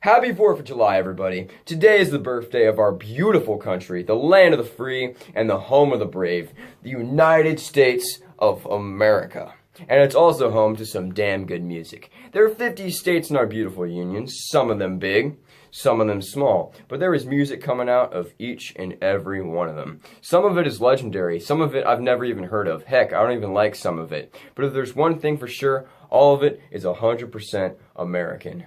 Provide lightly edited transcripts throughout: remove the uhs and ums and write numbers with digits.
Happy 4th of July, everybody. Today is the birthday of our beautiful country, the land of the free and the home of the brave, the United States of America. And it's also home to some damn good music. There are 50 states in our beautiful union, some of them big, some of them small, but there is music coming out of each and every one of them. Some of it is legendary, some of it I've never even heard of. Heck, I don't even like some of it. But if there's one thing for sure, all of it is 100% American.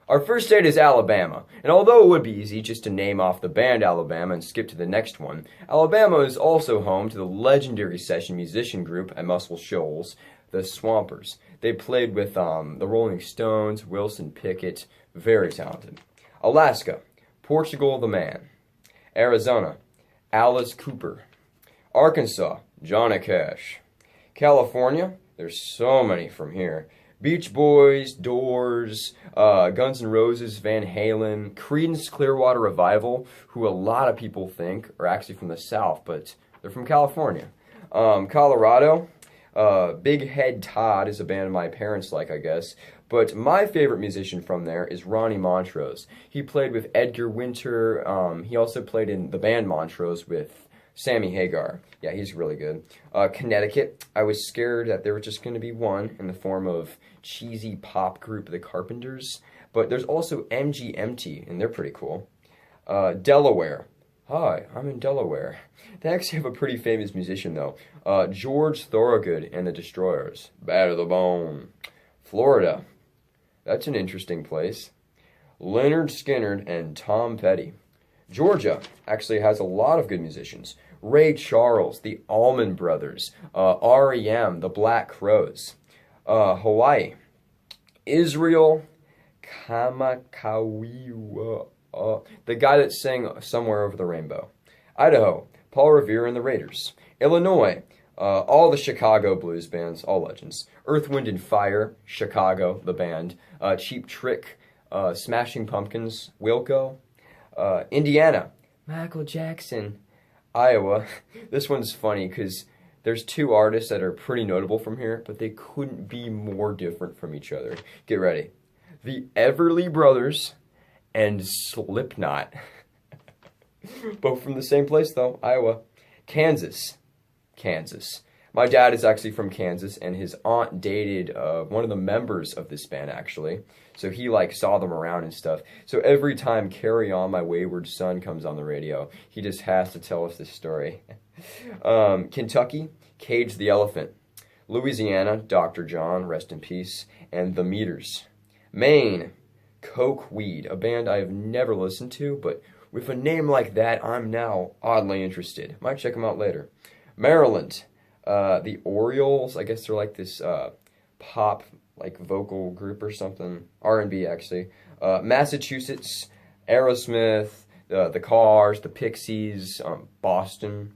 Our first state is Alabama, and although it would be easy just to name off the band Alabama and skip to the next one, Alabama is also home to the legendary session musician group at Muscle Shoals, the Swampers. They played with the Rolling Stones, Wilson Pickett, very talented. Alaska, Portugal the Man. Arizona, Alice Cooper. Arkansas, Johnny Cash. California, there's so many from here. Beach Boys, Doors, Guns N' Roses, Van Halen, Creedence Clearwater Revival, who a lot of people think are actually from the South, but they're from California. Colorado, Big Head Todd is a band my parents like, I guess. But my favorite musician from there is Ronnie Montrose. He played with Edgar Winter. He also played in the band Montrose with Sammy Hagar. Yeah, he's really good. Connecticut, I was scared that there was just going to be one in the form of cheesy pop group The Carpenters. But there's also MGMT, and they're pretty cool. Delaware. Hi, I'm in Delaware. They actually have a pretty famous musician, though. George Thorogood and the Destroyers. Bad to the Bone. Florida. That's an interesting place. Leonard Skinner and Tom Petty. Georgia actually has a lot of good musicians. Ray Charles, the Allman Brothers, REM, the Black Crowes. Hawaii, Israel Kamakawiwa, the guy that sang Somewhere Over the Rainbow. Idaho, Paul Revere and the Raiders. Illinois, all the Chicago blues bands, all legends. Earth, Wind and Fire, Chicago, the band. Cheap Trick, Smashing Pumpkins, Wilco. Indiana, Michael Jackson. Iowa, this one's funny because there's two artists that are pretty notable from here, but they couldn't be more different from each other. Get ready. The Everly Brothers and Slipknot. Both from the same place, though, Iowa. Kansas. My dad is actually from Kansas, and his aunt dated one of the members of this band, actually. So he, saw them around and stuff. So every time Carry On, My Wayward Son comes on the radio, he just has to tell us this story. Kentucky, Cage the Elephant. Louisiana, Dr. John, rest in peace, and The Meters. Maine, Coke Weed, a band I have never listened to, but with a name like that, I'm now oddly interested. Might check them out later. Maryland, the Orioles, I guess they're like this pop vocal group or something, R&B actually. Massachusetts, Aerosmith, the Cars, the Pixies, Boston.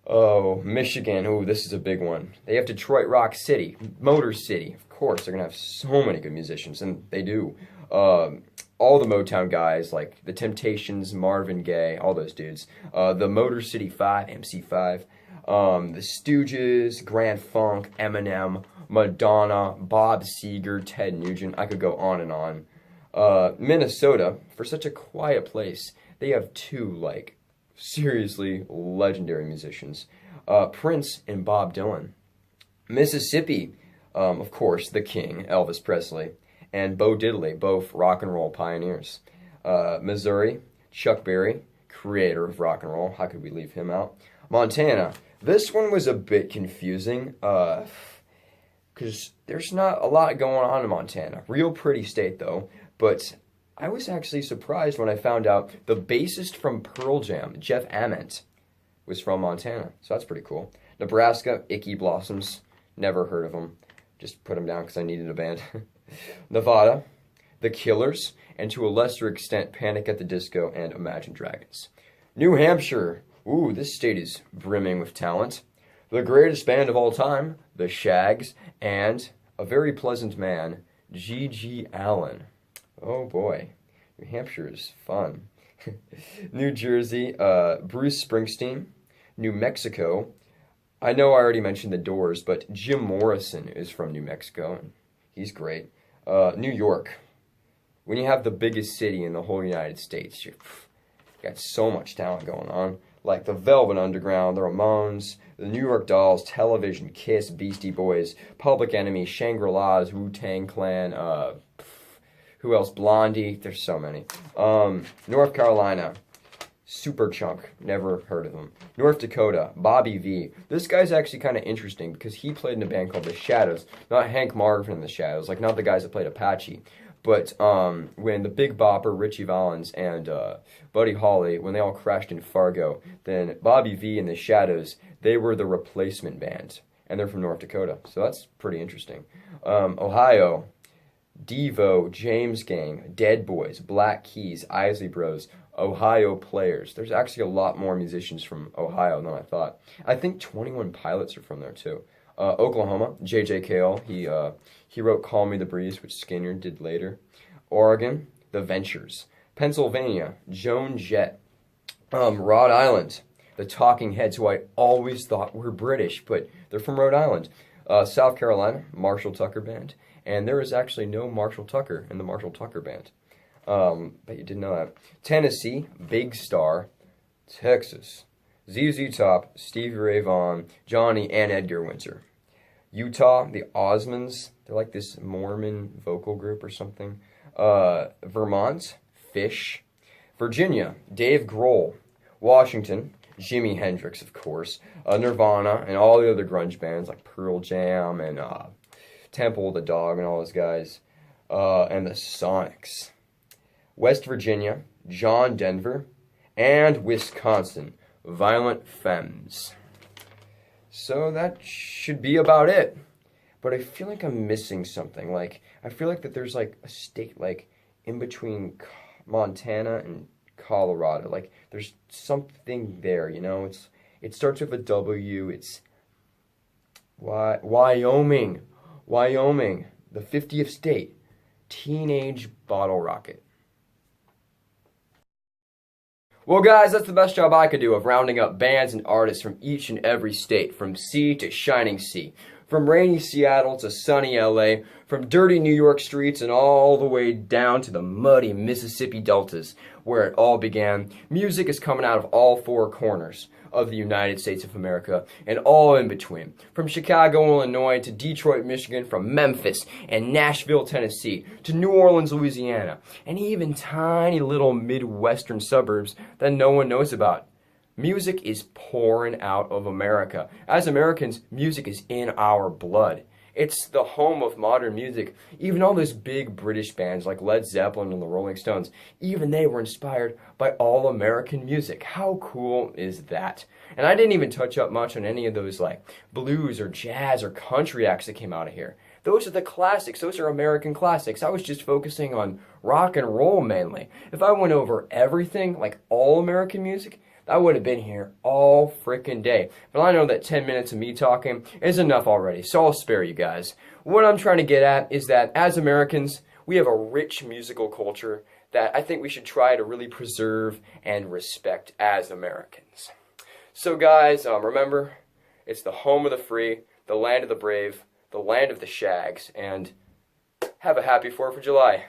Oh, Michigan, oh, this is a big one. They have Detroit Rock City, Motor City. Of course, they're going to have so many good musicians, and they do. All the Motown guys, like The Temptations, Marvin Gaye, all those dudes. The Motor City 5, MC5. The Stooges, Grand Funk, Eminem, Madonna, Bob Seger, Ted Nugent. I could go on and on. Minnesota, for such a quiet place, they have two, seriously legendary musicians. Prince and Bob Dylan. Mississippi, of course, the king, Elvis Presley, and Bo Diddley, both rock and roll pioneers. Missouri, Chuck Berry, creator of rock and roll. How could we leave him out? Montana. This one was a bit confusing because there's not a lot going on in Montana. Real pretty state, though. But I was actually surprised when I found out the bassist from Pearl Jam, Jeff Ament, was from Montana. So that's pretty cool. Nebraska, Icky Blossoms. Never heard of them. Just put them down because I needed a band. Nevada, The Killers, and to a lesser extent, Panic at the Disco and Imagine Dragons. New Hampshire. Ooh, this state is brimming with talent. The greatest band of all time, The Shags, and a very pleasant man, G.G. Allen. Oh boy, New Hampshire is fun. New Jersey, Bruce Springsteen. New Mexico, I know I already mentioned the Doors, but Jim Morrison is from New Mexico, and he's great. New York. When you have the biggest city in the whole United States, you got so much talent going on. Like the Velvet Underground, the Ramones, the New York Dolls, Television, Kiss, Beastie Boys, Public Enemy, Shangri-La's, Wu-Tang Clan, who else? Blondie. There's so many. North Carolina. Superchunk, never heard of him. North Dakota, Bobby V. This guy's actually kind of interesting because he played in a band called The Shadows, not Hank Marvin and The Shadows, like not the guys that played Apache, but when the Big Bopper, Richie Valens, and Buddy Holly, when they all crashed in Fargo, then Bobby V and The Shadows, they were the replacement band, and they're from North Dakota, so that's pretty interesting. Ohio, Devo, James Gang, Dead Boys, Black Keys, Isley Bros, Ohio Players. There's actually a lot more musicians from Ohio than I thought. I think 21 Pilots are from there too. Oklahoma, J.J. Cale. He wrote "Call Me the Breeze," which Skinner did later. Oregon, The Ventures. Pennsylvania, Joan Jett. Rhode Island, the Talking Heads, who I always thought were British, but they're from Rhode Island. South Carolina, Marshall Tucker Band. And there is actually no Marshall Tucker in the Marshall Tucker Band. Bet you didn't know that. Tennessee, Big Star. Texas, ZZ Top, Stevie Ray Vaughan, Johnny, and Edgar Winter. Utah, the Osmonds. They're like this Mormon vocal group or something. Vermont, Fish. Virginia, Dave Grohl. Washington, Jimi Hendrix, of course. Nirvana, and all the other grunge bands like Pearl Jam and Temple of the Dog and all those guys. And the Sonics. West Virginia, John Denver. And Wisconsin, Violent Femmes. So that should be about it. But I feel like I'm missing something. Like, I feel like that there's like a state like in between Montana and Colorado. Like, there's something there, you know? It starts with a W. It's Wyoming. Wyoming, the 50th state. Teenage Bottle Rocket. Well, guys, that's the best job I could do of rounding up bands and artists from each and every state, from sea to shining sea, from rainy Seattle to sunny LA, from dirty New York streets and all the way down to the muddy Mississippi deltas, where it all began. Music is coming out of all four corners of the United States of America and all in between. From Chicago, Illinois to Detroit, Michigan, from Memphis and Nashville, Tennessee to New Orleans, Louisiana, and even tiny little Midwestern suburbs that no one knows about. Music is pouring out of America. As Americans, music is in our blood. It's the home of modern music. Even all those big British bands like Led Zeppelin and the Rolling Stones, even they were inspired by all-American music. How cool is that? And I didn't even touch up much on any of those like blues or jazz or country acts that came out of here. Those are the classics. Those are American classics. I was just focusing on rock and roll mainly. If I went over everything, like all American music, I would have been here all frickin' day. But I know that 10 minutes of me talking is enough already, so I'll spare you guys. What I'm trying to get at is that as Americans, we have a rich musical culture that I think we should try to really preserve and respect as Americans. So guys, remember, it's the home of the free, the land of the brave, the land of the shags, and have a happy 4th of July.